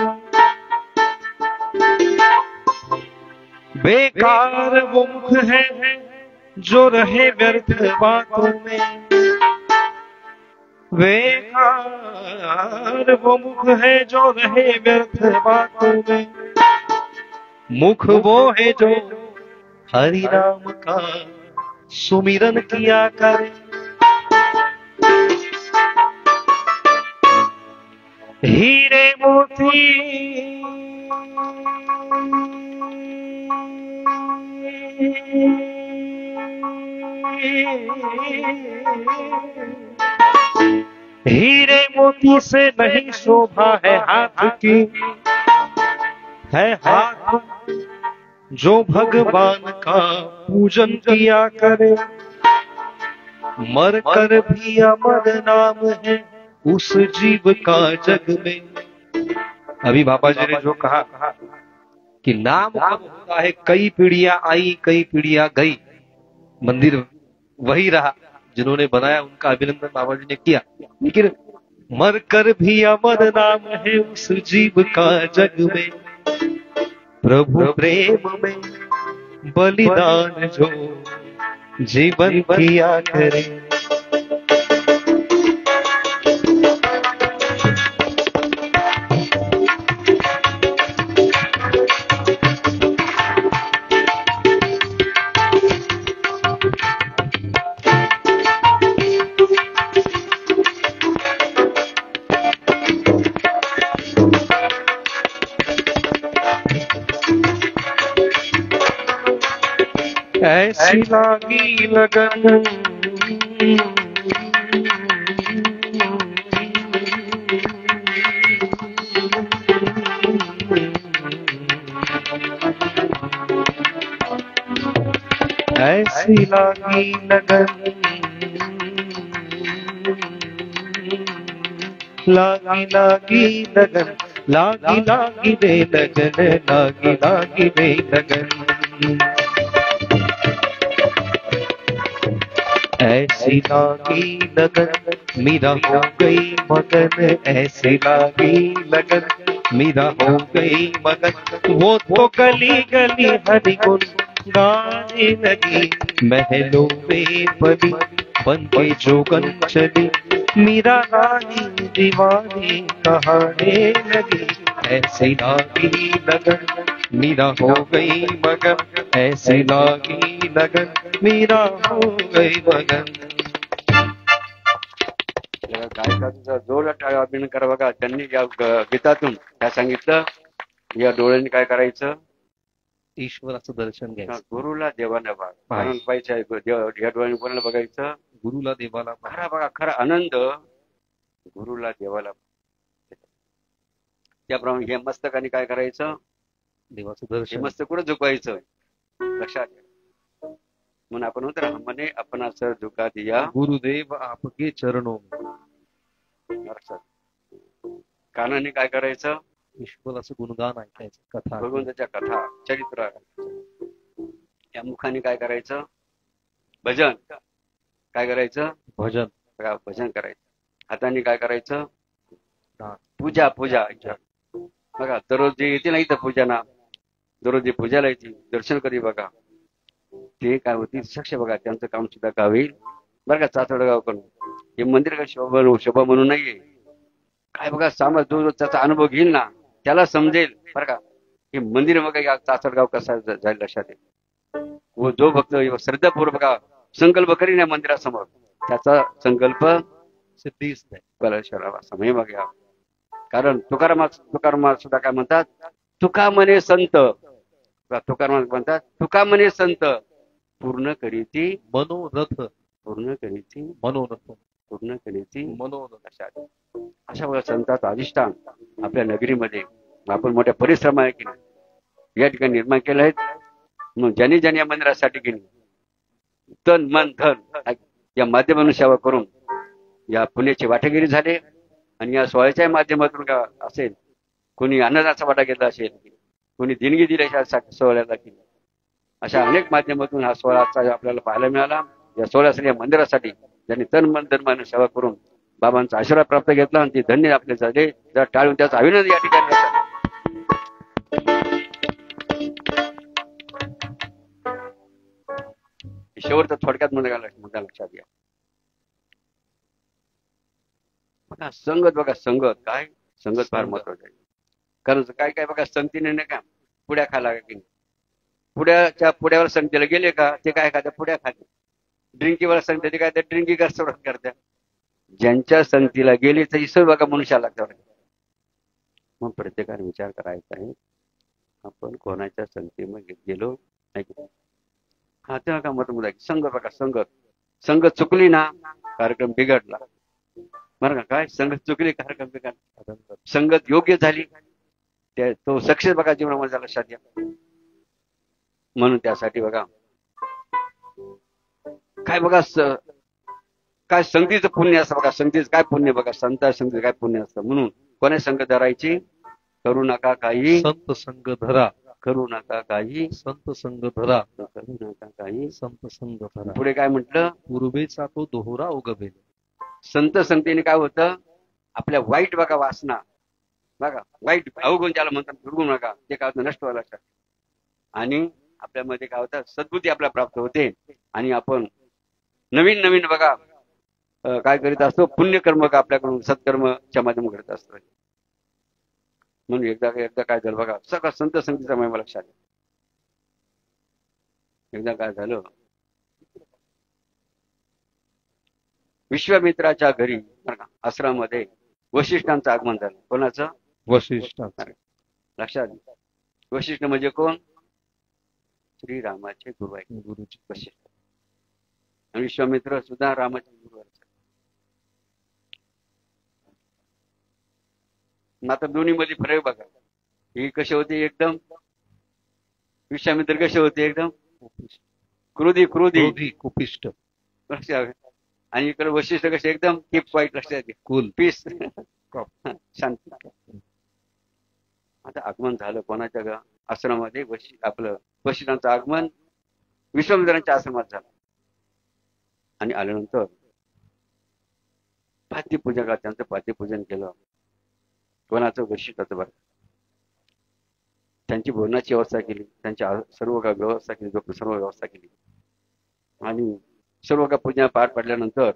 बेकार वो मुख है जो रहे व्यर्थ बातों में. बेकार वो मुख है जो रहे व्यर्थ बातों में. मुख वो है जो हरि नाम का सुमिरन किया करे. हीरे मोती हीरे मोती से नहीं शोभा है हाथ की. है हाथ जो भगवान का पूजन किया करे. मर कर भी अमर नाम है उस जीव का जग में. अभी बाबा जी ने जो कहा कि नाम कब होता है कई पीढ़ियां आई कई पीढ़ियां गई. मंदिर वही रहा जिन्होंने बनाया उनका अभिनंदन बाबा जी ने किया. लेकिन मर कर भी अमर नाम है उस जीव का जग में. प्रभु प्रेम में बलिदान जो जीवन किया करे. ऐसी लागी लगन ऐसी लागी लगन, लागी लागी लगन, लागी लागी रे लगन, लागी लागी रे लगन। ऐसी लागी लगन मीरा हो गई मगन, ऐसी लागी लगन मीरा हो गई मगन। वो तो गली गली हरि गुण गाने लगी, महलों में पली बन के जोगन चली, मीरा रानी दीवानी कहाने लगी। ऐसी लागी लगन मीरा हो गई मगन, ऐसी लागी लगन मीरा हो गई मगन। गायकाचा जोर टाळ्या अभिनय करा बघा. त्यांनी या गीतातून काय सांगितलं, या डोळ्यांनी काय करायचं, ईश्वराचं दर्शन घ्यायचं, गुरुला देवाला बघा. कारण पाहिजे या डोळ्यांनी कोणाला बघायचं, गुरुला देवाला. खरा बघा, खरा आनंद गुरुला देवाला. त्याप्रमाणे हे मस्तकाने काय करायचं, देवाचं दर्शन. मस्तक कुठं झुकवायचं, लक्षात घ्या. म्हणून आपण म्हणतो ना, म्हणे आपण असं झुका दिया गुरुदेव आपके चरणों. लक्षात. कानाने काय करायचं, ईश्वराचं गुणगान ऐकायचं, कथा, भगवंताच्या कथा, चरित्र. या मुखाने काय करायचं, भजन. काय करायचं, भजन. भजन करायचं. हाताने काय करायचं, पूजा. पूजा बघा. दररोज जे येते ना इथं पूजाना, दररोज जे पूजाला येते, दर्शन करी बघा, ते काय होती सक्ष बघा, त्यांचं काम सुद्धा का होईल बरं का. चाचडगाव करून हे मंदिर काय शोभा म्हणून नाहीये काय बघा. समाज जो त्याचा अनुभव घेईल ना, त्याला समजेल बरं का, हे मंदिर बघा, या चाचडगाव कसा जाईल लक्षात येईल. व जो भक्त श्रद्धापूर्वक बघा संकल्प करीन या मंदिरासमोर, त्याचा संकल्प सिद्धीच नाही शरावा समय बघा. कारण तुकाराम सुद्धा काय म्हणतात, तुका म्हणे संत. तुकाराम म्हणतात, तुका म्हणे संत पूर्ण करीती मनोरथ, पूर्ण करीती मनोरथ, पूर्ण करीती मनोरथ. अशा बघा संतांचं अधिष्ठान आपल्या नगरीमध्ये आपण मोठ्या परिश्रम आहे की नाही या ठिकाणी निर्माण केलं आहे. मग ज्यांनी ज्यांनी या मंदिरासाठी केली तन मन धन या माध्यमातून सेवा करून या पुण्याची वाटेगिरी झाले. आणि या सोहळ्याच्या माध्यमातून का असेल, कोणी अन्नदानाचा वाटा घेतला असेल, कोणी देणगी दिल्या सोहळ्याला केली. अशा अनेक माध्यमातून हा सोहळ्याचा आपल्याला पाहायला मिळाला. या सोहळ्यासाठी, या मंदिरासाठी ज्यांनी तन मन धर्माने सेवा करून बाबांचा आशीर्वाद प्राप्त घेतला आणि ते धन्य आपले झाले. जर टाळून त्याचं अभिनंदन या ठिकाणी. शेवटचा थोडक्यात मुद्दा लक्षात घ्या बघा. संगत बघा, संगत काय, संगत फार महत्वाचं आहे. कारण काय काय बघा, संगतीने नाही का पुड्या खाला की पुड्यावर संगतीला गेले का ते काय खात्या, पुड्या खाते. ड्रिंकीवर संगते ते काय, त्या ड्रिंकी सुरुवात करत्या. ज्यांच्या संगतीला गेले तर ईश्वर बघा मनुष्या लागतात. मग प्रत्येकाने विचार करायचा आहे, आपण कोणाच्या संगतीमध्ये गेलो नाही. हा तेव्हा का मत मुला संगत बघा, संगत चुकली ना कार्यक्रम बिघडला बरं का. काय संगत चुकली, कार्यक्रम बिघडला. संगत योग्य झाली तो सक्सेस बघा जीवनामध्ये लक्षात घ्या. म्हणून त्यासाठी बघा काय बघा, काय संगतीचं पुण्य असतं बघा. संगतीचं काय पुण्य बघा, संत संगतीचं काय पुण्य असतं. म्हणून कोणी संगत धरायची, करू नका काही संत संग धरा, करू नका काही संत संग धरा, करू नका काही संत संग धरा. पुढे काय म्हटलं, पूर्वेचा तो दोहोरा उगवेल. संत संगतीने काय होतं, आपल्या वाईट बघा वासना बघा, वाईट अवगुण ज्याला म्हणतात, दुर्गुण नका, ते काय होतं नष्ट व्हायला लागतात. आणि आपल्यामध्ये काय होतं, सद्बुद्धी आपल्याला प्राप्त होते. आणि आपण नवीन नवीन बघा काय करीत असतो, पुण्यकर्म का आपल्याकडून सत्कर्मच्या माध्यमातून करत असतो. म्हणून एकदा काय झालं बघा, सगळं संत संगतीचा महिमा लक्षात. एकदा काय झालं, विश्वामित्राच्या घरी आश्रमामध्ये वशिष्ठांचं आगमन झालं. कोणाचं, वशिष्ठांचं. लक्षात. वशिष्ठ म्हणजे कोण, श्रीरामाचे गुरु आहे, गुरुजी वशिष्ठ. आणि विश्वामित्र सुद्धा रामाचे गुरु आहेत. मात्र दोन्ही मध्ये फरक बघा. ही कसे होते एकदम, विश्वामित्र कसे होते एकदम, क्रोधी क्रोधी क्रोधी, कुपिष्ट, लक्षात. आणि इकडे वशिष्ठ कसे एकदम कीप वाईट, लक्षात घ्या, कुल, पीस, शांती. आता आगमन झालं कोणाच्या आश्रमामध्ये, आपलं वशिष्ठांचं आगमन विश्वामित्रांच्या आश्रमात झालं. आणि आल्यानंतर पाद्यपूजन, त्यांचं पाद्यपूजन केलं. कोणाचं? वशिष्ठाचं. बरं, त्यांची भोजनाची व्यवस्था केली, त्यांच्या सर्व व्यवस्था केली, सर्व व्यवस्था केली. आणि सर्व पूजा पार पडल्यानंतर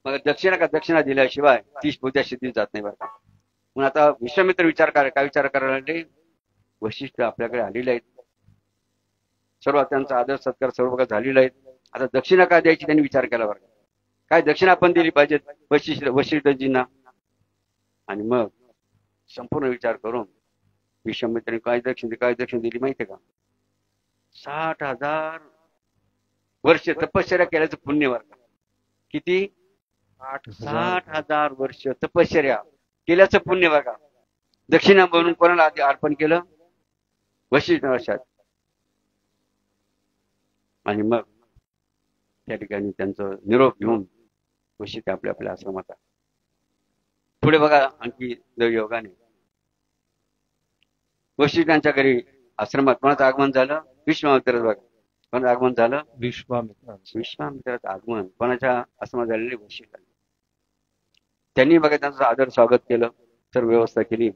मग दक्षिणा दिल्याशिवाय ती पूजा सिद्धी जात नाही. बरं का. म्हणून आता विश्वामित्र काय विचार करायला लागले? वशिष्ठ आपल्याकडे आलेले आहेत, सर्व त्यांचा आदर सत्कार सर्व झालेला आहे, आता दक्षिणा काय द्यायची त्यांनी विचार केला. बरं, काय दक्षिणा आपण दिली पाहिजे वशिष्ठजींना. आणि मग संपूर्ण विचार करून विश्वामित्रांनी काय दक्षिण दिली माहितीये का? 60,000 वर्ष तपश्चर्या केल्याचं पुण्य. बरं का. किती? 60,000 वर्ष तपश्चर्या केल्याचं पुण्य. बघा, दक्षिणा म्हणून कोणाला आधी अर्पण केलं? वशिष्ठ वर्षात. आणि मग त्या ठिकाणी त्यांचं निरोप घेऊन वशिष्ठ आपल्या आश्रमात. पुढे बघा, आणखी योगाने वशिष्ठांच्या घरी आश्रमात कोणाचं आगमन झालं? विश्वामित्र. बघा, कोणाचं आगमन झालं? विश्वामित्राचं आगमन कोणाच्या आश्रमात झालेले? वशिष्ठ. त्यांनी बघा त्यांचं आदर स्वागत केलं, सर्व व्यवस्था केली.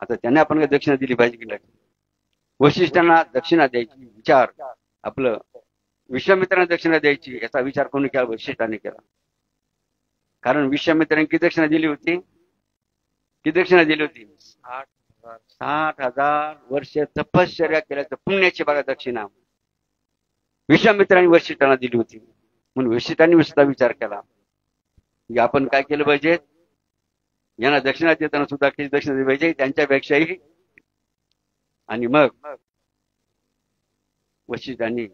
आता त्यांनी आपण काही दक्षिणा दिली पाहिजे की नाही? वशिष्ठांना दक्षिणा द्यायची विचार आपलं विश्वामित्रांना दक्षिणा द्यायची याचा विचार कोणी केला? वशिष्ठांनी केला. कारण विश्वामित्रांनी किती दक्षिणा दिली होती? 60,000 वर्ष तपश्चर्या केल्याचं पुण्याची बघा दक्षिणा विश्वामित्रांनी वशिष्ठांना दिली होती. म्हणून वशिष्ठांनी सुद्धा विचार केला की आपण काय केलं पाहिजे? यांना दक्षिणा देताना सुद्धा किती दक्षिणा दिली पाहिजे त्यांच्यापेक्षाही. आणि मग वशिष्ठांनी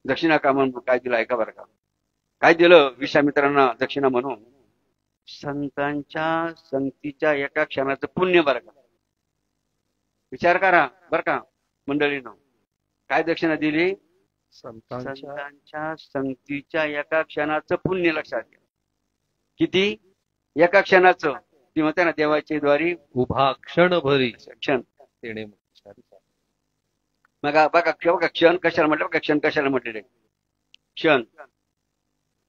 दक्षिणा का म्हणून काय दिलं ऐका बरं का. काय दिलं विश्वामित्रांना दक्षिणा म्हणून? संतांच्या संगतीच्या एका क्षणाचं पुण्य. बरं का. विचार करा बरं का मंडळीनं, काय दक्षिणा दिली? संतांच्या संगतीच्या एका क्षणाचं पुण्य. लक्षात घ्या, किती? एका क्षणाचं. ती म्हणते ना देवाची द्वारी उभा क्षण भरी क्षण तेणे. मग बघा क्षण कशाला म्हटलं? बघा क्षण कशाला म्हटलेले? क्षण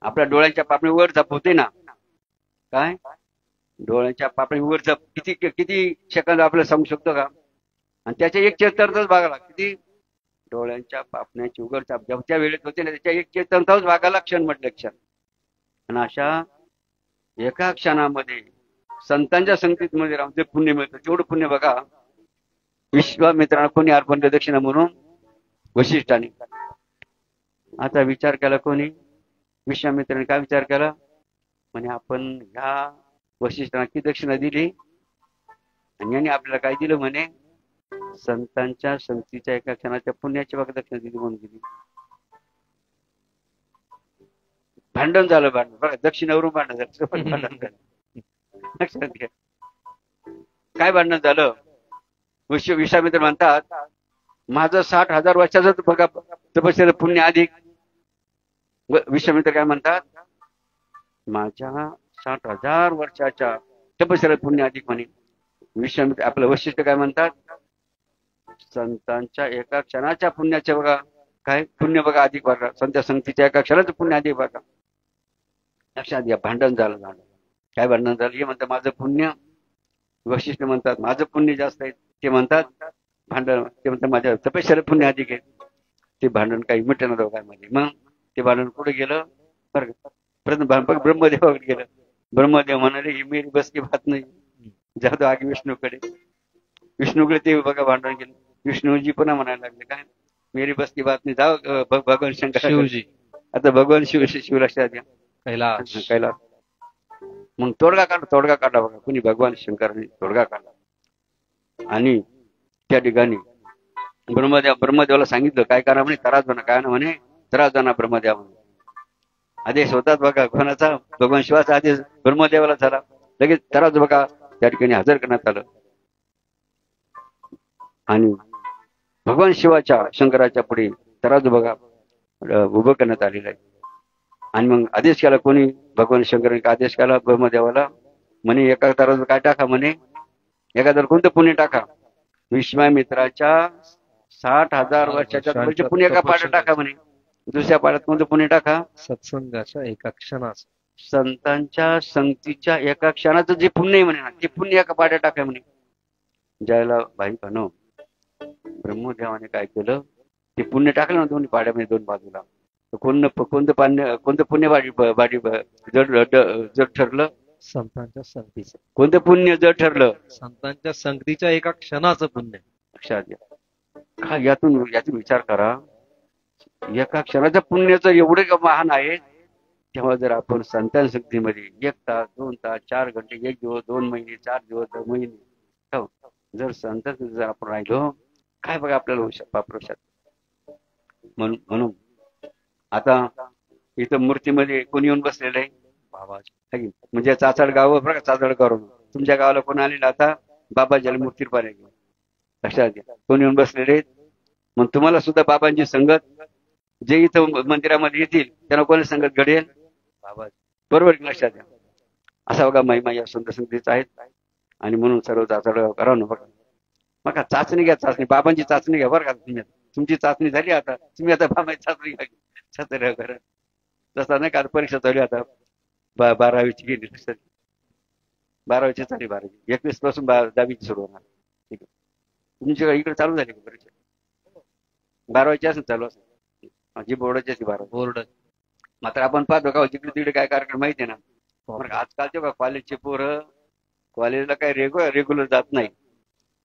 आपल्या डोळ्यांच्या पापणी वर झप होते ना. काय? डोळ्यांच्या पापणी वर झप किती सेकंद आपल्याला सांगू शकतो का? आणि त्याच्या एक चेतनातच भागाला किती? डोळ्यांच्या पापण्याची उघडझाप ज्या वेळेत होते ना त्याच्या एक चेतनातच भागाला क्षण म्हटलं. क्षण. आणि अशा एका क्षणामध्ये संतांच्या संगतीत मध्ये राहून जे पुण्य मिळतं तेवढं पुण्य बघा विश्वामित्रांना कोणी अर्पण केलं दक्षिणा म्हणून? वशिष्ठाने. आता विचार केला कोणी? विश्वामित्राने. काय विचार केला? म्हणे आपण ह्या वशिष्ठांना किती दक्षिणा दिली आणि यांनी आपल्याला काय दिलं? म्हणे संतांच्या संगतीच्या एका क्षणाच्या पुण्याची बघा दक्षिणा दिली म्हणून दिली. भांडण झालं. बघा दक्षिणावरून भांडण झालं. लक्षात घ्या काय भांडण झालं? विश्वामित्र म्हणतात माझं 60,000 वर्षाचं बघा तपश्चर्या पुण्य अधिक. विश्वामित्र काय म्हणतात? माझ्या 60,000 वर्षाच्या तपश्चर्या पुण्य अधिक म्हणे. विश्वामित्र आपलं वशिष्ठ काय म्हणतात? संतांच्या एका क्षणाच्या पुण्याच्या बघा काय पुण्य बघा अधिक बघा. संत संगतीच्या एका क्षणाचं पुण्य अधिक बघा. लक्षात घ्या भांडण झालं. काय भांडण झालं? हे म्हणतात माझं पुण्य. वशिष्ठ म्हणतात माझं पुण्य जास्त आहे. ते म्हणतात भांडण. ते म्हणतात माझ्या तपश्चर्या पुण्य अधिक आहे. ते भांडण काही मिटणार दोघांमध्ये. मग ते भांडण कुठे गेलं? बरं प्रथम ब्रह्मदेवाकडे गेलं. ब्रह्मदेव म्हणाले ही मेरी बस की बात नाही, जातो आगे विष्णूकडे. विष्णूकडे ते बघा भांडण केलं. विष्णूजी पुन्हा म्हणायला लागले काय मेरी बस की बात नाही, जाऊ भगवान शंकर शिवजी. आता भगवान शिव लक्षात द्या. कैलास. मग तोडगा काढला बघा कुणी? भगवान शंकरांनी तोडगा काढला. आणि त्या ठिकाणी ब्रह्मदेवाला सांगितलं काय करा म्हणे? तराजवाना. काय ना म्हणे? तराजवाना ब्रह्मदेव म्हणे. आदेश होतात बघा कोणाचा? भगवान शिवाचा आदेश ब्रह्मदेवाला झाला. लगेच तराजू बघा त्या ठिकाणी हजर करण्यात आलं. आणि भगवान शिवाच्या शंकराच्या पुढे तराजू बघा उभं करण्यात आलेलं आहे. आणि मग आदेश केला कोणी, भगवान शंकरांनी आदेश केला ब्रह्मदेवाला, म्हणे एका तराजू काय टाका, म्हणे एखादं कोणतं पुण्य टाका, विश्वामित्राच्या 60,000 वर्षाच्या म्हणजे पुण्य एका पाड्यात टाका म्हणे. दुसऱ्या पाड्यात कोणतं पुण्य टाका, सत्संगाच्या एका क्षणाचं, संतांच्या संगतीच्या एका क्षणाचं जे पुण्य आहे म्हणे ना, ते पुण्य एका पाड्यात टाका म्हणे. ज्याला भाई बनो ब्रह्मदेवाने काय केलं, ते पुण्य टाकलं ना दोन्ही पाड्यामध्ये दोन बाजूला. कोणतं पुण्य बाडी जड ठरलं, संतांच्या संगतीचं. कोणतं पुण्य जड ठरलं, संतांच्या संगतीच्या एका क्षणाचं पुण्य. लक्षात घ्या. हा यातून विचार करा, एका क्षणाचं पुण्याचं एवढं महान आहे. तेव्हा जर आपण संतान संगतीमध्ये 1 तास 2 तास 4 घंटे 1 दिवस 2 महिने 4 दिवस 2 महिने जर संतान जर आपण राहिलो, काय बघा आपल्याला होऊ शकतो प्रसाद. म्हणून आता इथं मूर्तीमध्ये कोणी येऊन बसलेलं आहे, बाबाजी. म्हणजे चाचड गाव बरं का, चाचड गाव तुमच्या गावाला कोण आलेलं आता, बाबाजीला मूर्ती पाहिजे. लक्षात घ्या, कोण येऊन बसलेले आहेत. मग तुम्हाला सुद्धा बाबांची संगत, जे इथं मंदिरामध्ये येतील त्यांना कोणी संगत घडेल, बाबाजी. बरोबर लक्षात घ्या. असा बघा महिमा या संत संगतीचा आहेत. आणि म्हणून सर्व चाचड करा ना बघा. बघा चाचणी घ्या, चाचणी बाबांची चाचणी घ्या बरं का. तुमची चाचणी झाली, आता तुम्ही आता बाबांची चाचणी घ्या, चाचणी करा. तसा नाही का परीक्षा चालू आता 12वीची गेली, 12वीची चालली, 12वी 21 पासून 10वीची सुरू होणार. ठीक आहे, तुमच्या इकडे चालू झाली का परीक्षा? 12वीची असं चालू असेल, जी बोर्डाची असते 12वी बोर्ड. मात्र आपण पाहतो का जिकडे तिकडे काय कार्यक्रम माहिती आहे ना. आजकालचे बघा कॉलेजचे पोरं कॉलेजला काय रेग्युलर जात नाही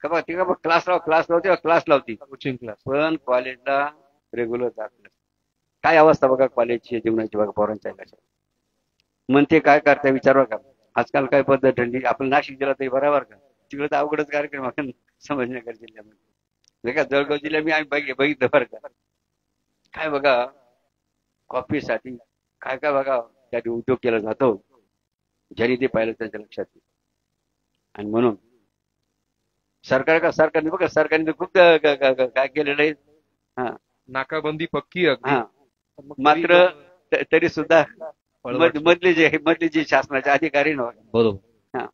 का बघा. ठीक आहे, क्लास लावते क्लास लावती कोचिंग क्लास, पण कॉलेजला रेग्युलर जात नाही. काय अवस्था बघा कॉलेजची जीवनाची बघा पोरांच्या. मग ते काय करता विचार बघा. आजकाल काय पद्धत ठरली, आपण नाशिक जिल्हा तरी बरोबर का, तिकडे तर अवघडच कार्यक्रम आपण संभाजीनगर जिल्ह्यामध्ये का जळगाव जिल्ह्यात आम्ही बघितलं बरं का. काय बघा कॉफीसाठी काय काय बघा त्यासाठी उद्योग केला जातो, ज्यांनी ते पाहिलं त्यांच्या लक्षात येईल. आणि म्हणून सरकारने बघा, सरकारने खूप काय केलेलं आहे. हा, नाकाबंदी पक्की हा, मात्र तरी सुद्धा मधले जे शासनाचे अधिकारी ना, बरोबर, हा,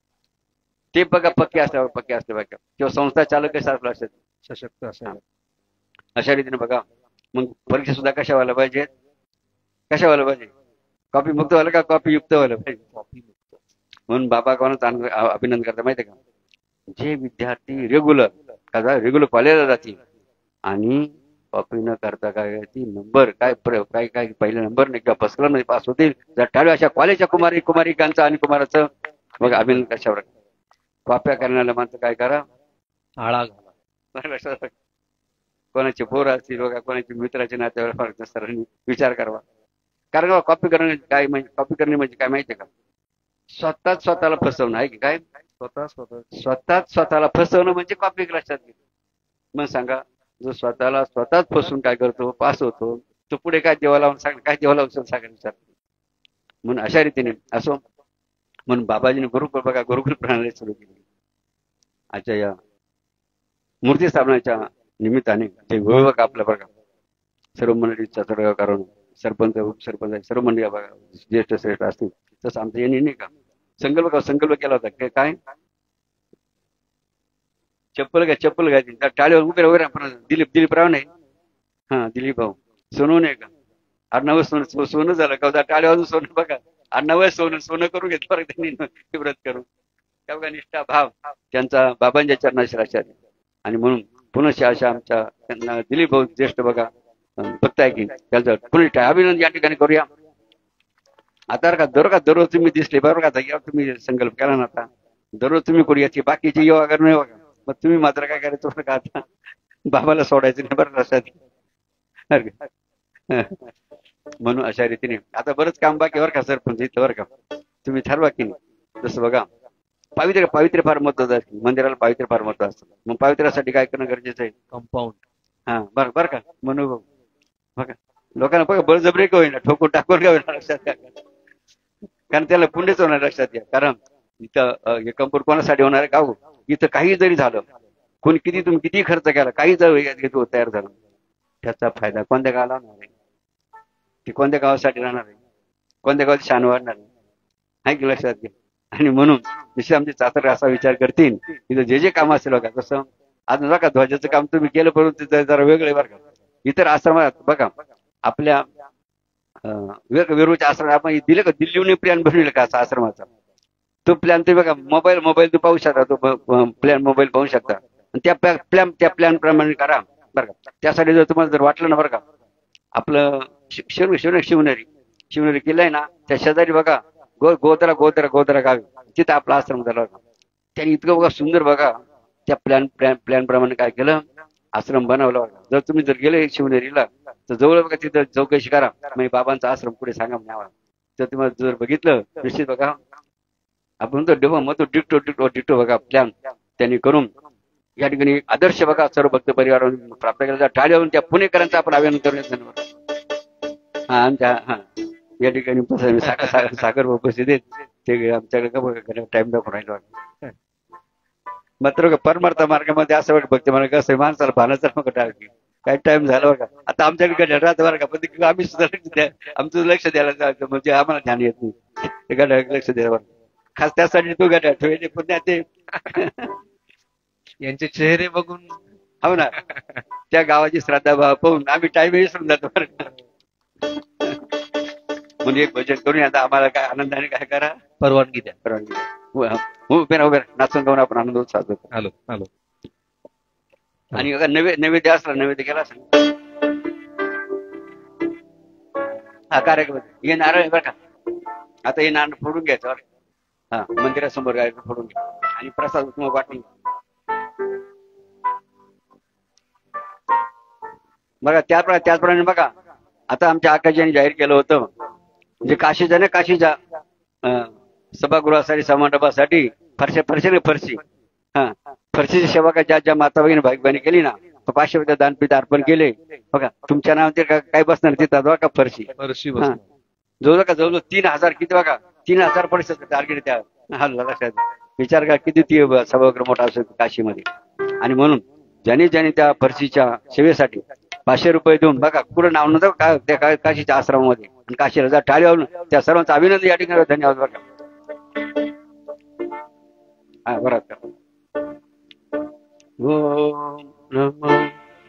ते बघा पक्के असल्यावर बघा, किंवा संस्था चालक असतात सशक्त असायला. अशा रीतीने बघा. मग परीक्षा सुद्धा कशा व्हायला पाहिजे, कॉपी मुक्त व्हायला का कॉपी युक्त व्हायला पाहिजे, कॉपी मुक्त. म्हणून बाबा कोणाचं अभिनंदन करता माहिती का, जे विद्यार्थी रेग्युलर कॉलेजला जातील आणि कॉपी न करता काय नंबर काय पहिला नंबर नाही किंवा फर्स्ट क्लास पास होतील, जर टाळू अशा कॉलेजच्या कुमारिकांचं आणि कुमाराचं बघा अभिनंदन कशावर. कॉप्या करण्याला माणसं काय करा, आळा घाला. कोणाचे पोर असतील बघा, कोणाचे मित्राचे नात्यावर सरांनी विचार करावा. कारण कॉपी करणे काय म्हणजे काय माहितीये का, स्वतःला फसवणं आहे की काय. स्वतःला फसवणं म्हणजे कॉपी लक्षात घे. मग सांगा, जो स्वतःच फसवून काय करतो, पास होतो, तो पुढे काय देवाला सांगा विचार. म्हणून अशा रीतीने असो. म्हणून बाबाजीने गुरुकुल प्रणाली सुरू केली. अच्छा, या मूर्ती स्थापनाच्या निमित्ताने ते विभाग आपलं बघा, सर्व मंडळीचा चढगाव करून सरपंच उपसरपंच सर्व मंडळी बघा ज्येष्ठ श्रेष्ठ असतील. तसं आमचं यांनी नाही का संकल्प केला होता काय, चप्पल घ्यायची टाळीवर उभे दिलीप राव नाही, हा दिलीप भाऊ सोनू नाही का, आडनाव सोनं झालं का, टाळीवर सोनं बघा, आडनाव सोनं करून घेतलं बरं त्यांनी व्रत करून. का बघा निष्ठा भाव त्यांचा बाबांच्या चरणाशी. आणि म्हणून पुन्हा अशा आमच्या त्यांना दिलीप भाऊ ज्येष्ठ बघा भक्त आहे की त्यांचं पुन्हा अभिनंदन या ठिकाणी करूया. आता दररोज तुम्ही दिसले बरोबर का, यावर तुम्ही संकल्प केला ना, आता दररोज तुम्ही करू याची बाकीची योगा करणं नाही बघा. मग तुम्ही मात्र काय करायचं बरं का, आता बाबाला सोडायचं नाही बरं लक्षात. म्हणून अशा रीतीने आता बरंच काम बाकी बरं का सरपंच इथं बरं का, तुम्ही ठरवा की नाही. जसं बघा पावित्र्य फार महत्वाचं असतं, मंदिराला पावित्र्य फार महत्व असतं. मग पावित्र्यासाठी काय करणं गरजेचं आहे, कंपाऊंड. हा बरं का म्हणू बघा, लोकांना बघा बळजबरी का होईना, ठोकून टाकून का होईना लक्षात घ्या, कारण त्याला पुण्यच होणार लक्षात घ्या. कारण इथं हे कंपाऊंड कोणासाठी होणार आहे का हो, इथं काही जरी झालं, तुम्ही किती खर्च केला, काही जर तयार झालं, त्याचा फायदा कोणत्या गावाला होणार आहे, ती कोणत्या गावासाठी राहणार आहे, कोणत्या गावाची शान वाढणार आहे की लक्षात घ्या. आणि म्हणून जसे आमचे चातर असा विचार करतील तिथं जे जे काम असेल बघा, कसं आज बघा ध्वजाचं काम तुम्ही केलं, परंतु ते जरा वेगळे बरं का. इतर आश्रमात बघा आपल्या वेरूळच्या आश्रमात आपण दिलं का, दिल्लीहून प्लॅन बनवलं का असा आश्रमाचा, तो प्लॅन तुम्ही बघा मोबाईल तू पाहू शकता, तो प्लॅन मोबाईल पाहू शकता. त्या प्लॅन प्रमाणे करा बरं का. त्यासाठी जर तुम्हाला जर वाटलं ना बरं का, आपलं शिवनेरी केलंय ना, त्या शेजारी बघा गोदरा गावी, तिथं आपला आश्रम झाला होता. त्यांनी इतकं बघा सुंदर बघा त्या प्लॅन प्रमाणे काय केलं, आश्रम बनवला होता. जर तुम्ही जर गेले शिवनेरीला तर जवळ बघा तिथं चौकशी करा, म्हणजे बाबांचा आश्रम पुढे सांगा म्हणावा. तर तुम्हाला जर बघितलं निश्चित बघा आपण तो डिक्टो बघा प्लॅन त्यांनी करून या ठिकाणी आदर्श बघा सर्व भक्त परिवार प्राप्त केला. टाळ्यावरून त्या पुणेकरांचं आपण अभियान करण्यात आमच्या या ठिकाणी सागर उपस्थित आहेत, ते आमच्याकडे टाइम दाखवून राहिलो. मात्र परमार्थ मार्गामध्ये असं वाटतं भक्ती मला कसं माणसाला भानाचा मग टाळकी काय टाइम झाला बरं का. आता आमच्याकडे राहतं बरं का, पण आम्ही सुद्धा आमचं लक्ष द्यायला जायचं, म्हणजे आम्हाला ध्यान येत नाही गाड्या लक्ष द्यायला बरं. खास त्यासाठी तो गाड्या ठेवायचे, पुन्हा ते यांचे चेहरे बघून हो ना, त्या गावाची श्रद्धा भाव पाहून आम्ही टाइम विसरून जातो बरं का. म्हणजे एक भजन करून आता आम्हाला काय आनंदाने काय करा, परवानगी द्या. उभे नाचून गाऊन आपण आनंद साधतो. हॅलो आणि नैवेद्य असला, नैवेद्य केला असं हा कार्यक्रम हे नारळ बरं का. आता हे नारळ फोडून घ्यायचं बरं. हा मंदिरासमोर गायचं फोडून घ्या आणि प्रसाद तुम्हाला वाटून बघा. त्याचप्रमाणे बघा आता आमच्या आकाशाने जाहीर केलं होतं, म्हणजे काशीच्या सभागृहासाठी समारंभासाठी फरशीची सेवा का ज्या माता भगिनी भाई केली ना, 500 रुपये दानपीठ अर्पण केले बघा. तुमच्या नावाचे काय बसणार तिथं बघा फरशी जवळ 3000 किती बघा, 3000 परिषद टार्गेट त्या लक्षात. विचार का किती ती सभागृह मोठा असतो काशीमध्ये. आणि म्हणून ज्यांनी त्या फरशीच्या सेवेसाठी 500 रुपये देऊन बघा पुढं नाव नव्हतं त्या काशीच्या आश्रमामध्ये, आणि काशीला जा टाळी वाजून त्या सर्वांचं अभिनंदन या ठिकाणी धन्यवाद बघा. हा बरोबर. ओम नमो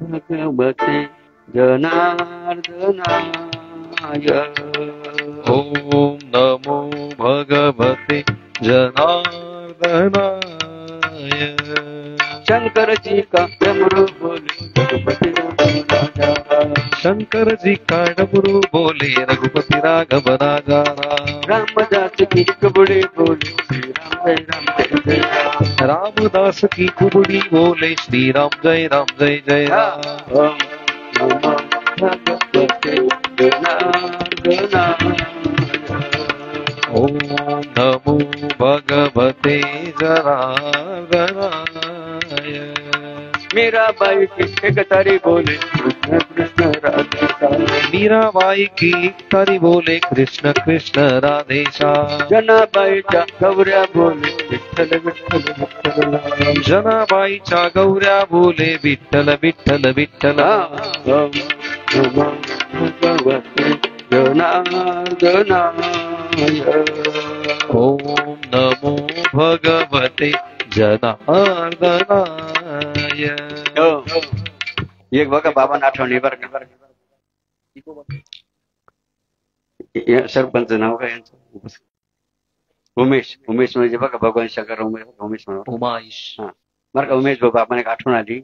भगवते जनार्दनाय. ओम नमो भगवते जनार्दनाय. शंकरजी का डमरू बोले रघुपति राघव. शंकरजी का डमरू बोले रघुपति राघव राजा. रामदास की कुबड़ी बोले श्री राम जय जय राम. रामदास की कुबड़ी बोले श्री राम जय जय राम. ओम नमो भगवते जनार्दनाय. ओम नमो भगवते जनार्दनाय. मीराबाई की एक तारी बोले कृष्ण कृष्ण राधेशा. मीराबाई की तारी बोले कृष्ण कृष्ण राधेशा. जनाबाईच्या गौऱ्या बोले विठ्ठल विठ्ठल विठ्ठल. जनाबाईच्या गौऱ्या बोले विठ्ठल विठ्ठल विठ्ठल. ओम नमो भगवते जनार्दनाय. ओम नमो भगवते जनार्दनाय. एक बघा बाबांना आठवणी बरं का. सरपंच नाव काय यांचं, उमेश म्हणजे बघा भगवान शंकर उमेश म्हणून उमाईश. हा बरं का. उमेश बाबा आपण एक आठवण आली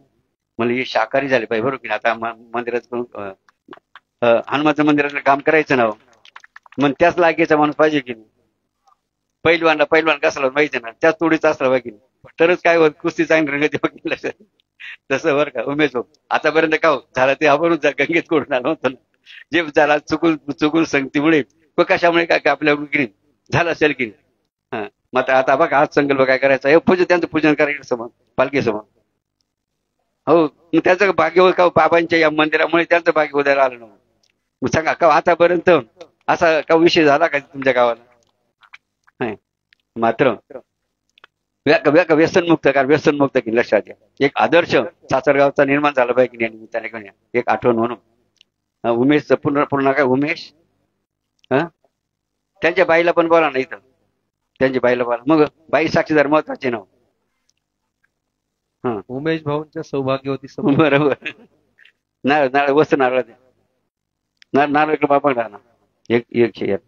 मला, ही शाकाहारी झाली पाहिजे बरोबर की. आता मंदिरात हनुमानचं मंदिराचं काम करायचं ना, मग त्याच लायकीचा माणूस पाहिजे की नाही. पैलवान कसला माहिती ना, त्याच तोडीचा असला पाहिजे की नाही, तरच काय होत कुस्ती चांगली रंगती बघितलं तसं बरं का. उमेश हो आतापर्यंत का झालं ते आपण गंगेत कोडून आलं होतं ना, जे झाला चुकून संगतीमुळे कशामुळे काय आपल्या की झालं असेल की नाही. हा मात्र आता बघा आज संकल्प काय करायचा, हे त्यांचं पूजन करायचं समोर पालखी समोर. हो त्याचं भाग्य का बाबांच्या या मंदिरामुळे त्यांचं भाग्य उद्याला आलं ना. मग सांगा का आतापर्यंत असा का विषय झाला का तुमच्या गावाला. मात्र व्यसनमुक्त की लक्षात घ्या. एक आदर्श सासरगावचा निर्माण झाला पाहिजे की या निमित्ताने एक आठवण म्हणून. उमेश पूर्ण काय उमेश हा त्यांच्या बाईला पण बोला ना इथं, त्यांच्या बाईला बोला. मग बाई साक्षीदार महत्वाचे नाव. हा उमेश भाऊंच्या सौभाग्यवती सभा. बरोबर. नारळ नारळ वस्तू नारळ द्या. नारळ इकडे बाबा ना एक एक एक.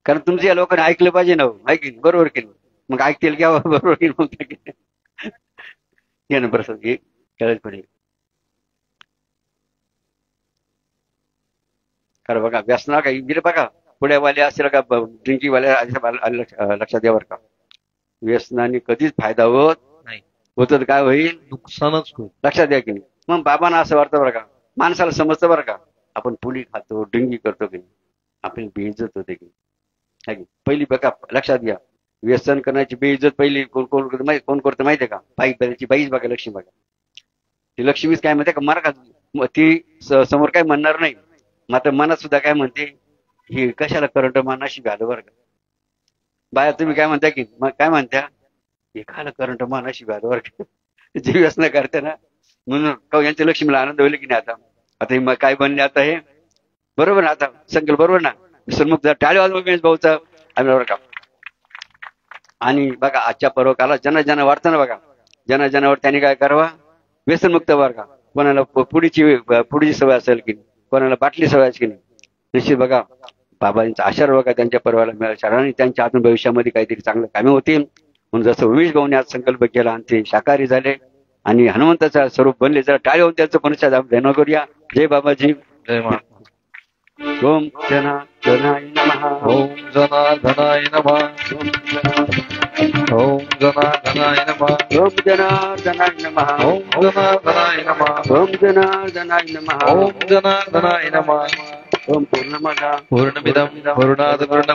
कारण तुमच्या या लोकांनी ऐकलं पाहिजे ना, ऐकेल बरोबर केलं. मग ऐकतील घ्या बरोबर केलं मग घे ना प्रसाद घे कळत पडेल. कारण बघा व्यसना काही गेले बघा पुण्यावाले असेल का ड्रिंकिंगवाले लक्षात द्या बरं का. व्यसनाने कधीच फायदा होत नाही, होत तर काय होईल, नुकसानच होईल. लक्षात द्या की नाही. मग बाबांना असं वाटतं बरं का, माणसाला समजतं बरं का, आपण पुली खातो ड्रिंकिंग करतो की नाही, आपली बेइज्जत होते की नाही. पहिली बघा लक्षात घ्या, व्यसन करण्याची बेइज्जत पहिली कोण कोण कोण करतं माहितीये का, बाई बनायची बाईच बघा, लक्ष्मी बघा. ती लक्ष्मीच काय म्हणते का मरा का ती समोर काय म्हणणार नाही, मात्र मनात सुद्धा काय म्हणते, ही कशाला करंट मानाशी घालं बरं का. बाया तुम्ही काय म्हणता की मग काय म्हणत्या, हे खायला करंट मानाशी घालं बरं का. जे व्यसन करते ना म्हणून यांच्या लक्ष्मीला आनंद होईल की नाही. आता आता हे काय बनले आता हे बरोबर ना, आता संकल्प बरोबर ना. सन्मुख टाळी वाजवून भाऊचा आम्ही बरं का. आणि बघा आजच्या पर्वकाला जन वाटतं ना बघा, जनावर त्यांनी काय करावा, व्यसनमुक्त बरं का. कोणाला पुढीची सवय असेल की नाही, कोणाला बाटली सवय असेल की नाही, निश्चित बघा बाबांचा आशीर्वाद बघा त्यांच्या पर्वाला मिळाला आणि त्यांच्या आतून भविष्यामध्ये काहीतरी चांगलं कामे होतील. म्हणून जसं उमेश भाऊने आज संकल्प केला आणि ते शाकाहारी झाले आणि हनुमंताचा स्वरूप बनले, जरा टाळी होऊन त्यांचं पुनश्चात आपण करूया. जय बाबाजी, जय मा. ओम जनार्दनाय नमः. ओम जनार्दनाय नमः. ओम जनार्दनाय नमः. ओम जनार्दनाय नमः. ओम जनार्दनाय नमः. ओम जनार्दनाय नमः. ओम जनार्दनाय नमः. ओम पूर्णमदा पूर्णमिदं पूर्णात् पूर्णम्